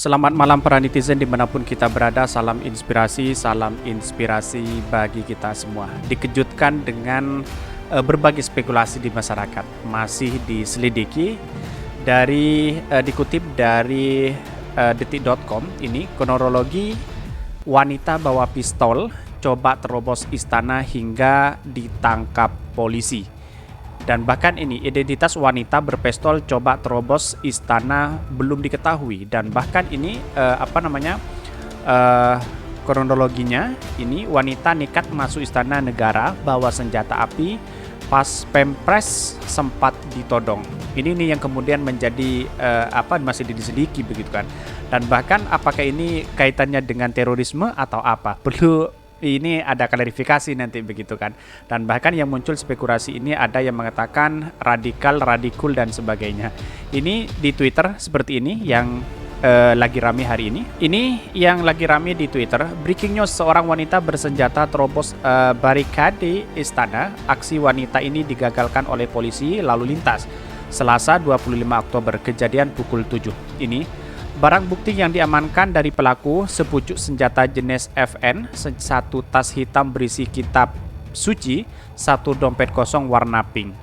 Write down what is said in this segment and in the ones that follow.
Selamat malam para netizen dimanapun kita berada, salam inspirasi bagi kita semua. Dikejutkan dengan berbagai spekulasi di masyarakat, masih diselidiki dikutip dari detik.com. Ini kronologi wanita bawa pistol coba terobos istana hingga ditangkap polisi. Dan bahkan ini identitas wanita berpistol coba terobos istana belum diketahui, dan bahkan ini kronologinya ini wanita nekat masuk istana negara bawa senjata api pas Pempres sempat ditodong. Ini yang kemudian menjadi masih diselidiki begitu kan. Dan bahkan apakah ini kaitannya dengan terorisme atau apa? Perlu ini ada klarifikasi nanti begitu kan. Dan bahkan yang muncul spekulasi ini ada yang mengatakan radikul dan sebagainya. Ini di Twitter seperti ini yang lagi rame hari ini. Ini yang lagi rame di Twitter. Breaking news, seorang wanita bersenjata terobos barikade istana. Aksi wanita ini digagalkan oleh polisi lalu lintas Selasa 25 Oktober, kejadian pukul 7. Ini barang bukti yang diamankan dari pelaku: sepucuk senjata jenis FN, satu tas hitam berisi kitab suci, satu dompet kosong warna pink.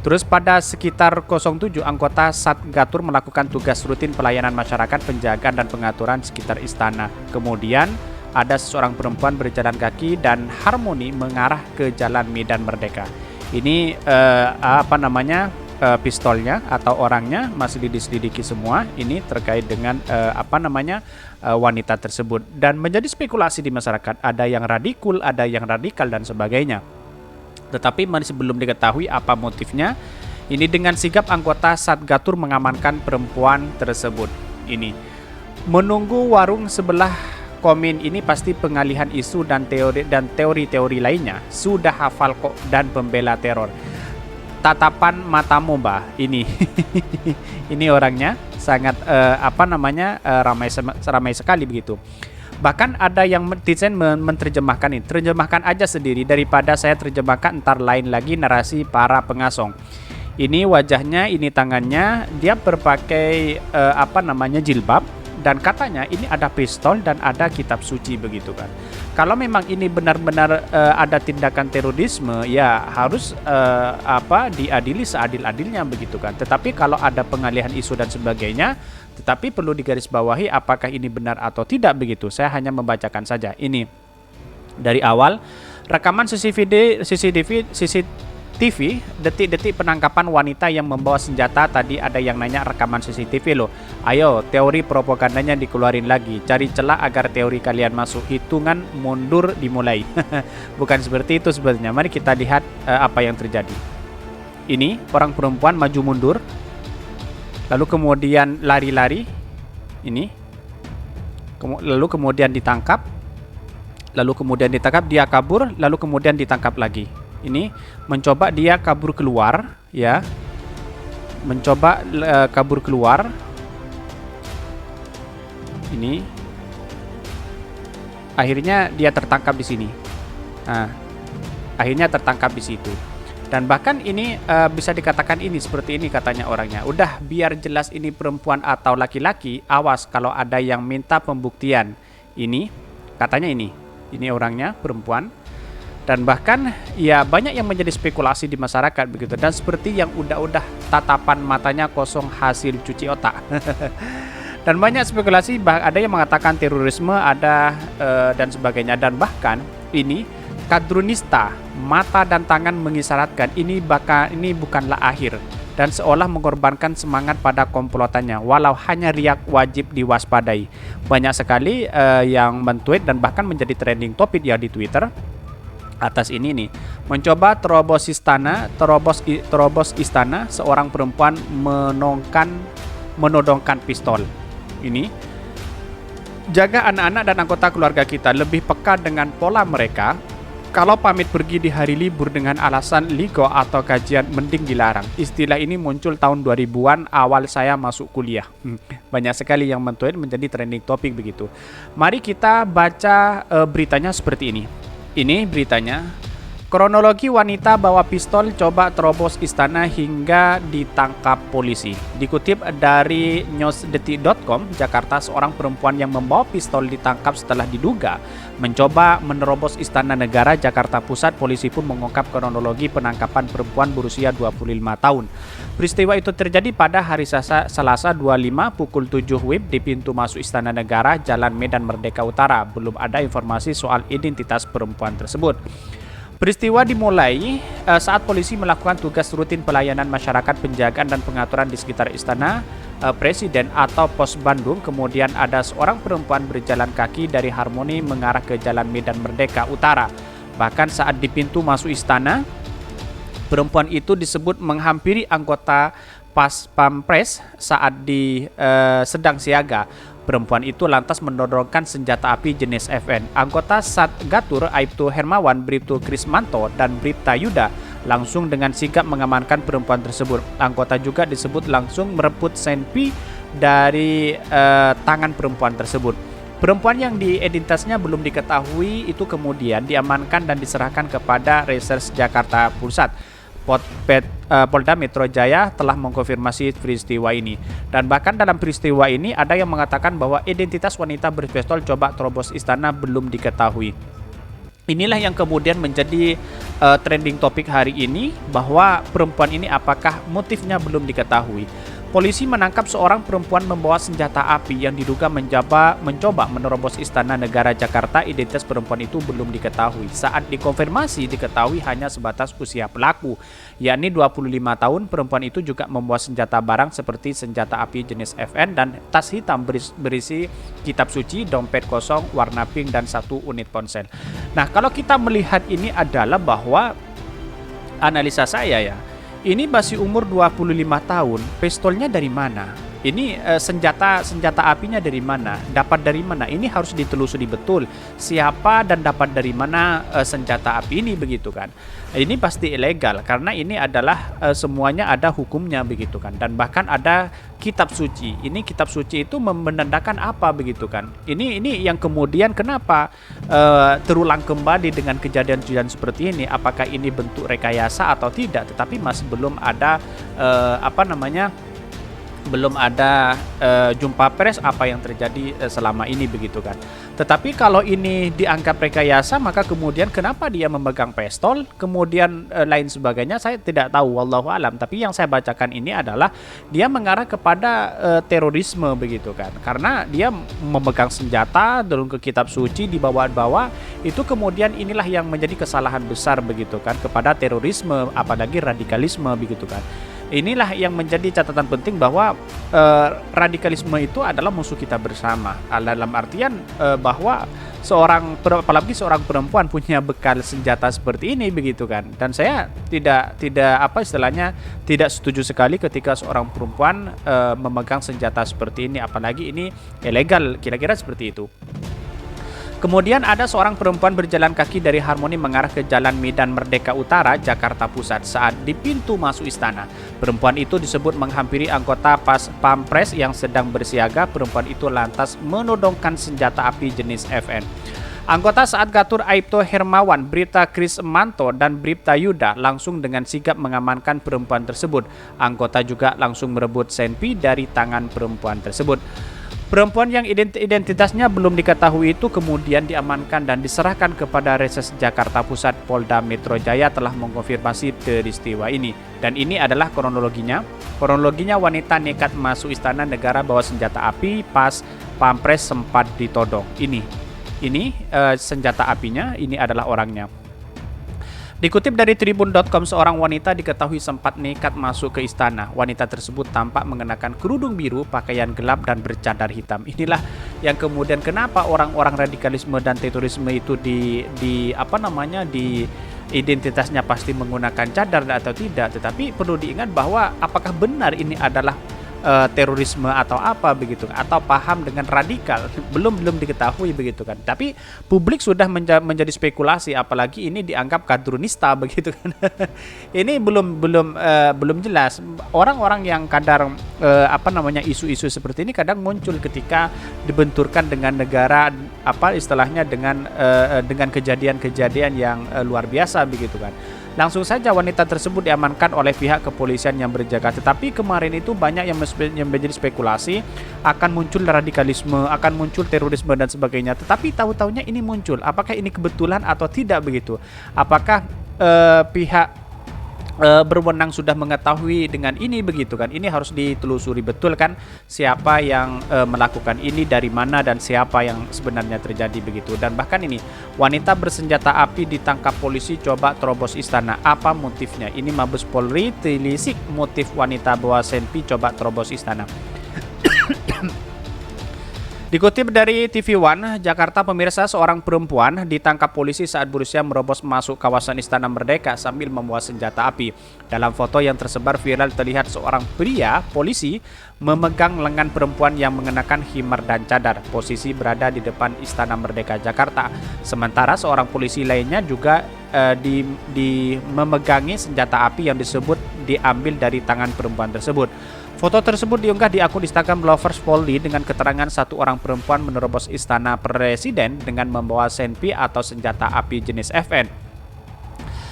Terus pada sekitar 07, anggota Satgatur melakukan tugas rutin pelayanan masyarakat, penjagaan dan pengaturan sekitar istana. Kemudian ada seorang perempuan berjalan kaki dan harmoni mengarah ke Jalan Medan Merdeka. Ini pistolnya atau orangnya masih diselidiki semua. Ini terkait dengan wanita tersebut, dan menjadi spekulasi di masyarakat. Ada yang radikal dan sebagainya. Tetapi masih belum diketahui apa motifnya. Ini dengan sigap anggota Satgatur mengamankan perempuan tersebut. Ini menunggu warung sebelah komen ini pasti pengalihan isu dan teori-teori lainnya. Sudah hafal kok dan pembela teror. Tatapan mata Mbak ini ini orangnya sangat ramai sekali begitu. Bahkan ada yang netizen menerjemahkan ini, terjemahkan aja sendiri daripada saya terjemahkan ntar lain lagi narasi para pengasong. Ini wajahnya, ini tangannya, dia berpakai jilbab, dan katanya ini ada pistol dan ada kitab suci begitu kan. Kalau memang ini benar-benar ada tindakan terorisme, ya harus diadili seadil-adilnya begitu kan. Tetapi kalau ada pengalihan isu dan sebagainya, tetapi perlu digarisbawahi apakah ini benar atau tidak begitu. Saya hanya membacakan saja. Ini dari awal rekaman CCTV detik-detik penangkapan wanita yang membawa senjata. Tadi ada yang nanya rekaman CCTV loh. Ayo, teori propagandanya dikeluarin lagi. Cari celah agar teori kalian masuk. Hitungan mundur dimulai. Bukan seperti itu sebenarnya. Mari kita lihat apa yang terjadi. Ini orang perempuan maju mundur, lalu kemudian lari-lari. Ini lalu kemudian ditangkap, dia kabur, lalu kemudian ditangkap lagi. Ini mencoba dia kabur keluar, ya, kabur keluar. Ini akhirnya dia tertangkap di sini. Nah, akhirnya tertangkap di situ. Dan bahkan ini bisa dikatakan ini seperti ini katanya orangnya. Udah biar jelas ini perempuan atau laki-laki, awas kalau ada yang minta pembuktian. Ini katanya ini orangnya perempuan. Dan bahkan ya banyak yang menjadi spekulasi di masyarakat begitu. Dan seperti yang udah tatapan matanya kosong hasil cuci otak. Dan banyak spekulasi, ada yang mengatakan terorisme, ada dan sebagainya. Dan bahkan ini kadrunista, mata dan tangan mengisyaratkan ini bukanlah akhir, dan seolah mengorbankan semangat pada komplotannya. Walau hanya riak, wajib diwaspadai. Banyak sekali yang men-tweet dan bahkan menjadi trending topik ya di Twitter atas ini nih. Mencoba terobos istana, seorang perempuan menodongkan pistol. Ini jaga anak-anak dan anggota keluarga kita, lebih peka dengan pola mereka. Kalau pamit pergi di hari libur dengan alasan ligo atau kajian, mending dilarang. Istilah ini muncul tahun 2000-an awal saya masuk kuliah. Banyak sekali yang men-tweet menjadi trending topik begitu. Mari kita baca beritanya seperti ini. Ini beritanya. Kronologi wanita bawa pistol coba terobos istana hingga ditangkap polisi. Dikutip dari newsdetik.com, Jakarta, seorang perempuan yang membawa pistol ditangkap setelah diduga mencoba menerobos Istana Negara Jakarta Pusat. Polisi pun mengungkap kronologi penangkapan perempuan berusia 25 tahun. Peristiwa itu terjadi pada hari Selasa 25 pukul 7 WIB di pintu masuk Istana Negara, Jalan Medan Merdeka Utara. Belum ada informasi soal identitas perempuan tersebut. Peristiwa dimulai saat polisi melakukan tugas rutin pelayanan masyarakat, penjagaan dan pengaturan di sekitar Istana Presiden atau Pos Bandung. Kemudian ada seorang perempuan berjalan kaki dari Harmoni mengarah ke Jalan Medan Merdeka Utara. Bahkan saat di pintu masuk istana, perempuan itu disebut menghampiri anggota Pas Pampres saat sedang siaga. Perempuan itu lantas mendodongkan senjata api jenis FN. Anggota Satgatur Aibtu Hermawan, Bribtu Krismanto, dan Bribta Yuda langsung dengan sigap mengamankan perempuan tersebut. Anggota juga disebut langsung merebut senpi dari tangan perempuan tersebut. Perempuan yang identitasnya belum diketahui itu kemudian diamankan dan diserahkan kepada Reserse Jakarta Pusat. Polda Metro Jaya telah mengkonfirmasi peristiwa ini. Dan bahkan dalam peristiwa ini ada yang mengatakan bahwa identitas wanita berpistol coba terobos istana belum diketahui. Inilah yang kemudian menjadi trending topik hari ini, bahwa perempuan ini apakah motifnya belum diketahui. Polisi menangkap seorang perempuan membawa senjata api yang diduga mencoba menerobos Istana Negara Jakarta. Identitas perempuan itu belum diketahui. Saat dikonfirmasi diketahui hanya sebatas usia pelaku, yakni 25 tahun. Perempuan itu juga membawa senjata barang seperti senjata api jenis FN dan tas hitam berisi kitab suci, dompet kosong warna pink dan 1 unit ponsel. Nah, kalau kita melihat ini adalah bahwa analisa saya ya, ini masih umur 25 tahun, pistolnya dari mana? Ini senjata apinya dari mana? Dapat dari mana? Ini harus ditelusuri betul. Siapa dan dapat dari mana senjata api ini, begitu kan? Ini pasti ilegal karena ini adalah semuanya ada hukumnya, begitu kan? Dan bahkan ada kitab suci. Ini kitab suci itu menandakan apa, begitu kan? Ini yang kemudian kenapa terulang kembali dengan kejadian-kejadian seperti ini? Apakah ini bentuk rekayasa atau tidak? Tetapi masih belum ada belum ada jumpa pers apa yang terjadi selama ini, begitu kan. Tetapi kalau ini dianggap rekayasa, maka kemudian kenapa dia memegang pistol, kemudian lain sebagainya, saya tidak tahu, wallahu alam. Tapi yang saya bacakan ini adalah dia mengarah kepada terorisme, begitu kan. Karena dia memegang senjata, dorong ke kitab suci, dibawa-bawa, itu kemudian inilah yang menjadi kesalahan besar, begitu kan, kepada terorisme, apalagi radikalisme, begitu kan. Inilah yang menjadi catatan penting bahwa radikalisme itu adalah musuh kita bersama. Dalam artian bahwa apalagi seorang perempuan punya bekal senjata seperti ini, begitu kan. Dan saya tidak setuju sekali ketika seorang perempuan memegang senjata seperti ini, apalagi ini ilegal, kira-kira seperti itu. Kemudian ada seorang perempuan berjalan kaki dari Harmoni mengarah ke Jalan Medan Merdeka Utara, Jakarta Pusat. Saat di pintu masuk istana, perempuan itu disebut menghampiri anggota Pas Pampres yang sedang bersiaga. Perempuan itu lantas menodongkan senjata api jenis FN. Anggota Satgatur Aibtu Hermawan, Bribta Krismanto, dan Bribta Yuda langsung dengan sigap mengamankan perempuan tersebut. Anggota juga langsung merebut senpi dari tangan perempuan tersebut. Perempuan yang identitasnya belum diketahui itu kemudian diamankan dan diserahkan kepada Reserse Jakarta Pusat. Polda Metro Jaya telah mengkonfirmasi peristiwa ini. Dan ini adalah kronologinya. Kronologinya, wanita nekat masuk Istana Negara bawa senjata api, pas Pampres sempat ditodong. Ini senjata apinya, ini adalah orangnya. Dikutip dari Tribun.com, seorang wanita diketahui sempat nekat masuk ke istana. Wanita tersebut tampak mengenakan kerudung biru, pakaian gelap, dan bercadar hitam. Inilah yang kemudian kenapa orang-orang radikalisme dan terorisme itu di identitasnya pasti menggunakan cadar atau tidak. Tetapi perlu diingat bahwa apakah benar ini adalah terorisme atau apa begitu, atau paham dengan radikal, belum diketahui begitu kan. Tapi publik sudah menjadi spekulasi, apalagi ini dianggap kadrunista begitu kan. Ini belum jelas. Orang-orang yang kadang isu-isu seperti ini kadang muncul ketika dibenturkan dengan negara, istilahnya dengan kejadian-kejadian yang luar biasa begitu kan. Langsung saja wanita tersebut diamankan oleh pihak kepolisian yang berjaga. Tetapi kemarin itu banyak yang menjadi spekulasi akan muncul radikalisme, akan muncul terorisme dan sebagainya. Tetapi tahu-tahunya ini muncul. Apakah ini kebetulan atau tidak begitu? Apakah pihak berwenang sudah mengetahui dengan ini begitu kan? Ini harus ditelusuri betul kan, siapa yang melakukan ini, dari mana, dan siapa yang sebenarnya terjadi begitu. Dan bahkan ini wanita bersenjata api ditangkap polisi coba terobos istana. Apa motifnya? Ini Mabes Polri telisik motif wanita bawa senpi coba terobos istana. Dikutip dari TV One, Jakarta, pemirsa, seorang perempuan ditangkap polisi saat berusaha merobos masuk kawasan Istana Merdeka sambil membawa senjata api. Dalam foto yang tersebar viral terlihat seorang pria polisi memegang lengan perempuan yang mengenakan khimar dan cadar. Posisi berada di depan Istana Merdeka Jakarta. Sementara seorang polisi lainnya juga memegangi senjata api yang disebut diambil dari tangan perempuan tersebut. Foto tersebut diunggah di akun Instagram Lovers Polri dengan keterangan satu orang perempuan menerobos istana presiden dengan membawa senpi atau senjata api jenis FN.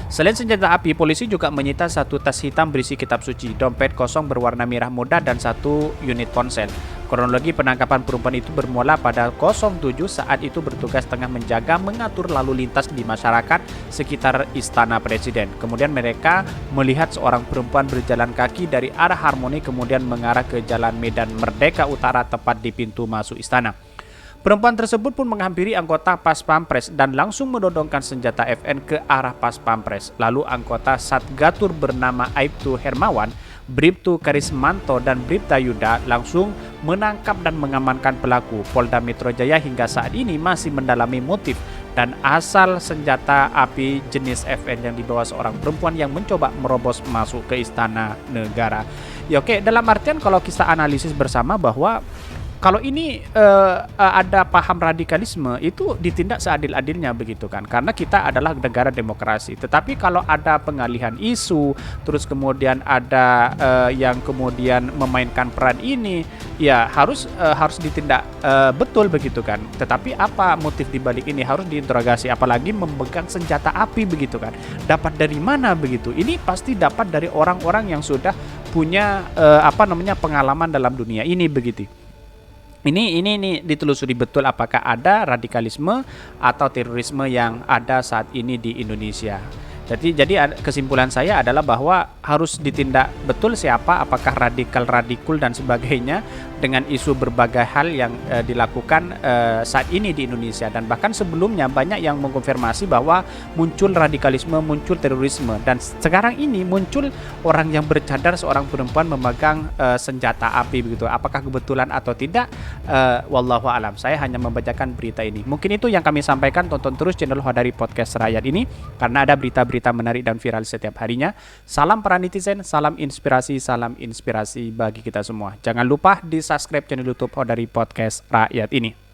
Selain senjata api, polisi juga menyita satu tas hitam berisi kitab suci, dompet kosong berwarna merah muda, dan satu unit ponsel. Kronologi penangkapan perempuan itu bermula pada 07 saat itu bertugas tengah mengatur lalu lintas di masyarakat sekitar Istana Presiden. Kemudian mereka melihat seorang perempuan berjalan kaki dari arah Harmoni kemudian mengarah ke Jalan Medan Merdeka Utara tepat di pintu masuk istana. Perempuan tersebut pun menghampiri anggota Pas Pampres dan langsung menodongkan senjata FN ke arah Pas Pampres. Lalu anggota Satgatur bernama Aibtu Hermawan, Bribtu Karismanto, dan Bribta Yuda langsung menangkap dan mengamankan pelaku. Polda Metro Jaya hingga saat ini masih mendalami motif dan asal senjata api jenis FN yang dibawa seorang perempuan yang mencoba merobos masuk ke Istana Negara. Ya oke, dalam artian kalau kita analisis bersama bahwa kalau ini ada paham radikalisme itu ditindak seadil-adilnya begitu kan, karena kita adalah negara demokrasi. Tetapi kalau ada pengalihan isu, terus kemudian ada yang kemudian memainkan peran ini, ya harus ditindak betul begitu kan. Tetapi apa motif dibalik ini harus diinterogasi, apalagi memegang senjata api begitu kan. Dapat dari mana begitu? Ini pasti dapat dari orang-orang yang sudah punya pengalaman dalam dunia ini begitu. Ini ditelusuri betul apakah ada radikalisme atau terorisme yang ada saat ini di Indonesia. Jadi kesimpulan saya adalah bahwa harus ditindak betul siapa, apakah radikul dan sebagainya dengan isu berbagai hal yang dilakukan saat ini di Indonesia. Dan bahkan sebelumnya banyak yang mengkonfirmasi bahwa muncul radikalisme, muncul terorisme, dan sekarang ini muncul orang yang bercadar seorang perempuan memegang senjata api begitu. Apakah kebetulan atau tidak? Wallahu alam. Saya hanya membacakan berita ini. Mungkin itu yang kami sampaikan. Tonton terus channel Hodari Podcast Rakyat ini karena ada berita menarik dan viral setiap harinya. Salam para netizen, salam inspirasi bagi kita semua. Jangan lupa di subscribe channel YouTube Hodari Podcast Rakyat ini.